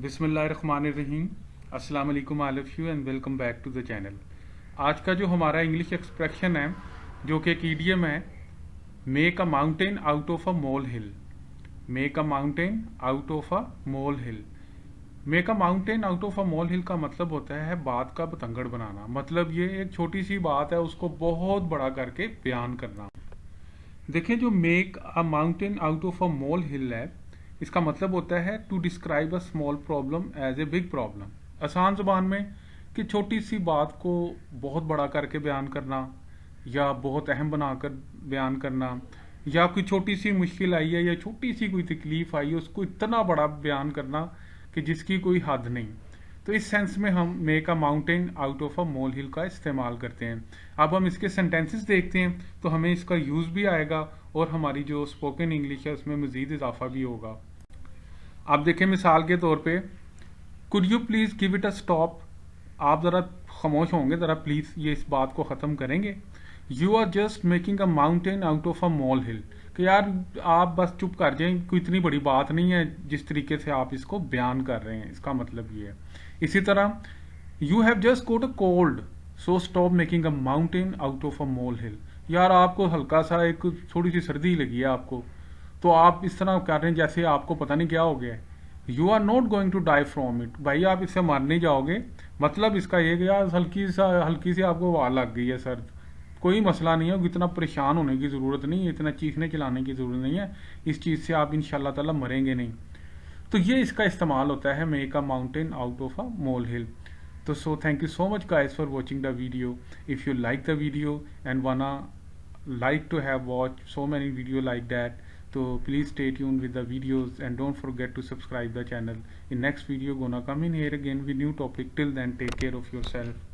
बिस्मिल्लाहिर्रहमानिर्रहीम। अस्सलाम वालेकुम all of you and welcome back to the channel. आज का जो हमारा इंग्लिश एक्सप्रेशन है जो कि एक ईडियम है, make a mountain out of a molehill. Make a mountain out of a molehill. Make a mountain out of a molehill का मतलब होता है बात का बतंगड़ बनाना। मतलब ये एक छोटी सी बात है उसको बहुत बड़ा करके बयान करना। देखिए, जो make a mountain out of a molehill है, इसका मतलब होता है to describe a small problem as a big problem. आसान जुबान में कि छोटी सी बात को बहुत बड़ा करके बयान करना, या बहुत अहम बनाकर बयान करना, या कोई छोटी सी मुश्किल आई है या छोटी सी कोई तकलीफ आई है उसको इतना बड़ा बयान करना कि जिसकी कोई हद नहीं। तो इस सेंस में हम make a mountain out of a molehill का इस्तेमाल करते हैं। अब हम इसके सेंटेंसेस देखते हैं तो हमें इसका यूज़ भी आएगा और हमारी जो स्पोकन इंग्लिश है उसमें मज़ीद इजाफा भी होगा। आप देखें, मिसाल के तौर पे, could you please give it a stop. आप ज़रा खामोश होंगे, ज़रा प्लीज़ ये इस बात को ख़त्म करेंगे। You are just making a mountain out of a molehill. कि यार आप बस चुप कर जाएं, कोई इतनी बड़ी बात नहीं है जिस तरीके से आप इसको बयान कर रहे हैं। इसका मतलब ये है। इसी तरह, you have just got a cold so stop making a mountain out of a molehill. यार आपको हल्का सा एक थोड़ी सी सर्दी लगी है आपको, तो आप इस तरह कर रहे हैं जैसे आपको पता नहीं क्या हो गया है। You are not going to die from it. भाई आप इससे मर नहीं जाओगे। मतलब इसका ये कि यार हल्की सी आपको हवा लग गई है सर्द, कोई मसला नहीं है, इतना परेशान होने की ज़रूरत नहीं है, इतना चीखने चिल्लाने की ज़रूरत नहीं है। इस चीज़ से आप इंशाल्लाह ताला मरेंगे नहीं। तो ये इसका इस्तेमाल होता है make a mountain out of a molehill. तो so thank you so much guys for watching the video. If you like the video and wanna like to have watched so many video like that, so please stay tuned with the videos and don't forget to subscribe the channel. In next video gonna come in here again with new topic. Till then, take care of yourself.